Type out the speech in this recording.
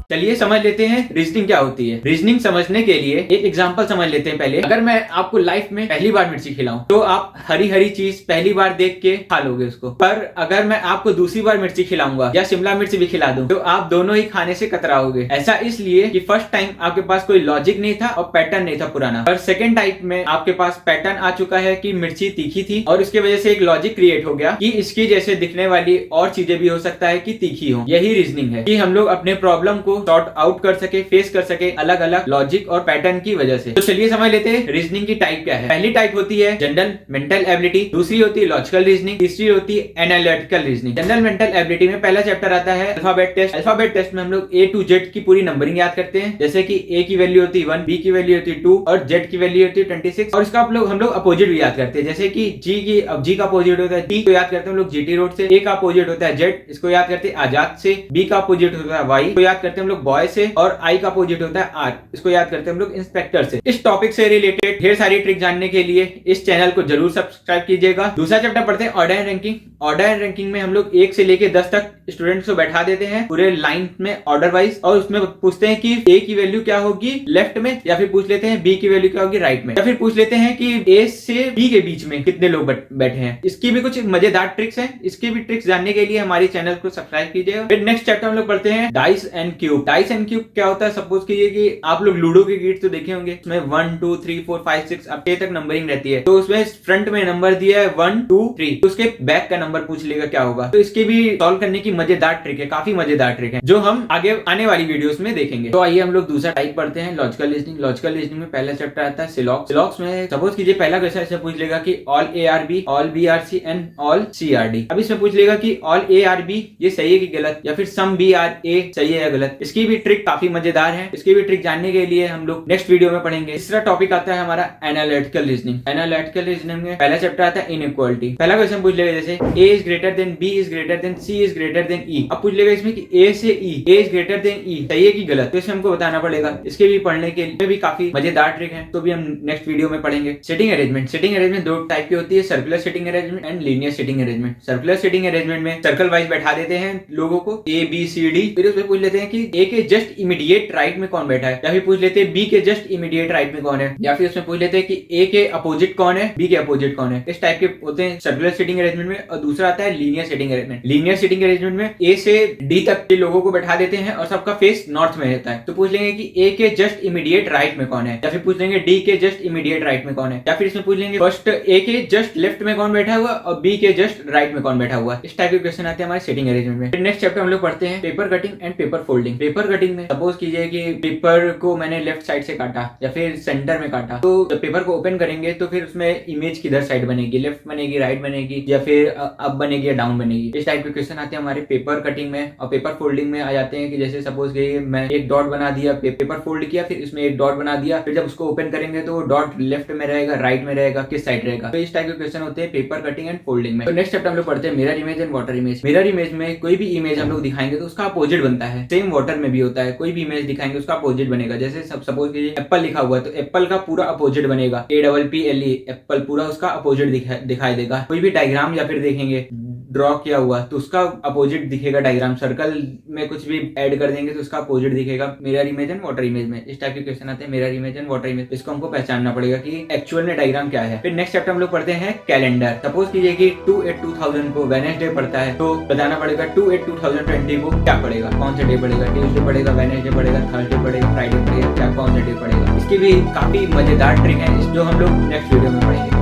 चलिए समझ लेते हैं रीजनिंग क्या होती है। रीजनिंग समझने के लिए एक एग्जांपल समझ लेते हैं पहले। अगर मैं आपको लाइफ में पहली बार मिर्ची खिलाऊं तो आप हरी हरी चीज पहली बार देख के खा लोगे उसको, पर अगर मैं आपको दूसरी बार मिर्ची खिलाऊंगा या शिमला मिर्च भी खिला दूं तो आप दोनों ही खाने से कतराओगे। ऐसा इसलिए कि फर्स्ट टाइम आपके पास कोई लॉजिक नहीं था और पैटर्न नहीं था पुराना, पर सेकेंड टाइप में आपके पास पैटर्न आ चुका है कि मिर्ची तीखी थी और उसकी वजह से एक लॉजिक क्रिएट हो गया कि इसकी जैसे दिखने वाली और चीजें भी हो सकता है कि तीखी हो। यही रीजनिंग है कि हम लोग अपने प्रॉब्लम को सॉर्ट आउट कर सके, फेस कर सके अलग अलग लॉजिक और पैटर्न की वजह से। तो चलिए समझ लेते हैं रीजनिंग की टाइप क्या है। पहली टाइप होती है जनरल मेंटल एबिलिटी, दूसरी होती है लॉजिकल रीजनिंग, तीसरी होती है analytical reasoning. General mental ability में पहला चैप्टर आता है अल्फाबेट टेस्ट। अल्फाबेट टेस्ट में हम लोग A to Z की पूरी नंबरिंग याद करते हैं, जैसे कि A की वैल्यू होती है 1, B की वैल्यू होती है 2 और Z की वैल्यू होती है 26। और इसका हम लोग अपोजिट भी याद करते हैं, जैसे कि G का अपोजिट होता है T को याद करते हैं हम लोग GT रोड से, A का अपोजिट होता है Z, इसको याद करते हैं आजाद से, B का अपोजिट होता है Y को याद करते हैं हम लोग बॉय से, और I का अपोजिट होता है R, इसको याद करते हैं हम लोग इंस्पेक्टर से। इस टॉपिक से रिलेटेड ढेर सारी ट्रिक जानने के लिए इस चैनल को जरूर सब्सक्राइब कीजिएगा। दूसरा चैप्टर पढ़ते हैं order and ranking. Order and ranking में हम लोग 1 से लेके 10 तक स्टूडेंट्स को बैठा देते हैं पूरे लाइन में ऑर्डर वाइज, और उसमें पूछते हैं कि A की वैल्यू क्या होगी लेफ्ट में, या फिर पूछ लेते हैं B की वैल्यू क्या होगी राइट में, या फिर पूछ लेते हैं कि A से B के बीच में कितने लोग बैठे हैं। इसकी भी कुछ मजेदार ट्रिक्स हैं, इसकी भी ट्रिक्स जानने के लिए हमारे चैनल को सब्सक्राइब कीजिएगा। फिर नेक्स्ट चैप्टर हम लोग पढ़ते हैं dice and cube. Dice and cube क्या होता है? सपोज कीजिए कि आप लोग लूडो के गीट तो देखे होंगे, उसमें 1 2 3 4 5 6 अब तक नंबरिंग रहती है, तो उसमें फ्रंट में नंबर दिया है 1 2 3, तो उसके बैक का नंबर पूछ लेगा क्या होगा। तो इसके भी सॉल्व करने की मजेदार ट्रिक है, काफी मजेदार ट्रिक है जो हम आगे आने वाली वीडियोस में देखेंगे। तो आइए हम लोग दूसरा टाइप पढ़ते हैं लॉजिकल रीजनिंग। लॉजिकल रीजनिंग में पहला चैप्टर आता है सिलॉक्स। सिलॉक्स में सपोज कीजिए पहला क्वेश्चन ऐसे पूछ लेगा कि all ARB, all BRC and all CRD। अब इसमें पूछ लेगा कि ऑल ARB ये सही है कि गलत, या फिर सम BRA सही है या गलत। इसकी भी ट्रिक काफी मजेदार है, इसकी भी ट्रिक जानने के लिए हम लोग नेक्स्ट वीडियो में पढ़ेंगे। तीसरा टॉपिक आता है हमारा एनालिटिकल रीजनिंग। एनालिटिकल रीजनिंग में पहला चैप्टर आता है इनइक्वालिटी। पहला क्वेश्चन पूछ लेगा जैसे A is greater than B is greater than C is greater than E। अब पूछ लेगा इसमें कि A से E, A is greater than E सही है कि गलत, तो इसमें हमको बताना पड़ेगा। इसके भी पढ़ने के लिए भी काफी मजेदार ट्रिक है, तो भी हम नेक्स्ट वीडियो में पढ़ेंगे। Setting arrangement. सेटिंग अरेंजमेंट दो टाइप की होती है, circular setting arrangement and linear setting arrangement. Circular setting arrangement में सर्कल वाइज बैठा देते हैं लोगों को A B C D, फिर उसमें पूछ लेते हैं कि A के जस्ट इमीडिएट राइट में कौन बैठा है, या फिर पूछ लेते हैं B के जस्ट इमीडिएट राइट में कौन है, या फिर उसमें पूछ लेते हैं कि A के अपोजिट कौन है, B के अपोजिट कौन है। इस टाइप के होते हैं सर्कुलर सेटिंग अरेंजमेंट में। और दूसरा आता है linear setting arrangement. Linear setting arrangement में A से D तक के लोगों को बैठा देते हैं और सबका फेस नॉर्थ में रहता है, तो पूछ लेंगे कि A के जस्ट इमीडिएट राइट में कौन है, या फिर पूछ लेंगे D के जस्ट इमीडिएट राइट में कौन है, या फिर इसमें पूछ लेंगे फर्स्ट A के जस्ट लेफ्ट में कौन बैठा हुआ और B के जस्ट राइट में कौन बैठा हुआ। इस टाइप के क्वेश्चन आते हैं हमारे सेटिंग अरेंजमेंट में। फिर नेक्स्ट चैप्टर हम लोग पढ़ते हैं paper cutting and paper folding. Paper cutting में सपोज कीजिए कि पेपर को मैंने लेफ्ट साइड से काटा या फिर सेंटर में काटा, तो जब पेपर को ओपन करेंगे तो फिर उसमें इमेज किधर साइड बनेगी, लेफ्ट बनेगी, राइट बनेगी, या फिर अप बनेगी या डाउन बनेगी। इस टाइप के क्वेश्चन आते हैं हमारे पेपर कटिंग में। और पेपर फोल्डिंग में आ जाते हैं कि जैसे सपोज कीजिए मैं एक डॉट बना दिया, पेपर फोल्ड किया, फिर इसमें एक डॉट बना दिया, फिर जब उसको ओपन करेंगे तो डॉट लेफ्ट में रहेगा, राइट में रहेगा, किस साइड रहेगा। तो इस टाइप के क्वेश्चन होते हैं पेपर कटिंग एंड फोल्डिंग में। तो नेक्स्ट चैप्टर हम लोग पढ़ते हैं mirror image and water image. Mirror image में कोई भी इमेज हम लोग दिखाएंगे तो उसका अपोजिट बनता है। सेम वाटर में भी होता है, कोई भी इमेज दिखाएंगे उसका अपोजिट बनेगा। जैसे सपोज कीजिए एप्पल लिखा हुआ है तो एप्पल का पूरा अपोजिट बनेगा, APPLE एप्पल, पूरा उसका अपोजिट दिखाई देगा। कोई भी डायग्राम या फिर देखेंगे ड्रॉ किया हुआ तो उसका अपोजिट दिखेगा डायग्राम। सर्कल में कुछ भी ऐड कर देंगे तो उसका अपोजिट दिखेगा mirror image and water image में। इस टाइप के क्वेश्चन आते हैं mirror image and water image. इसको हमको पहचानना पड़ेगा कि एक्चुअल में डायग्राम क्या है। फिर नेक्स्ट चैप्टर हम लोग पढ़ते हैं कैलेंडर। सपोज कीजिए कि 2/8/2000 को वेडनेसडे पड़ता है, तो बताना पड़ेगा 2/8/2020 को क्या पड़ेगा, कौन सा डे पड़ेगा, ट्यूसडे पड़ेगा, वेडनेसडे पड़ेगा, थर्सडे पड़ेगा, फ्राइडे पड़ेगा, क्या कौन सा डे पड़ेगा। इसकी भी काफी मजेदार ट्रिक है जो हम लोग नेक्स्ट वीडियो में पढ़ेंगे।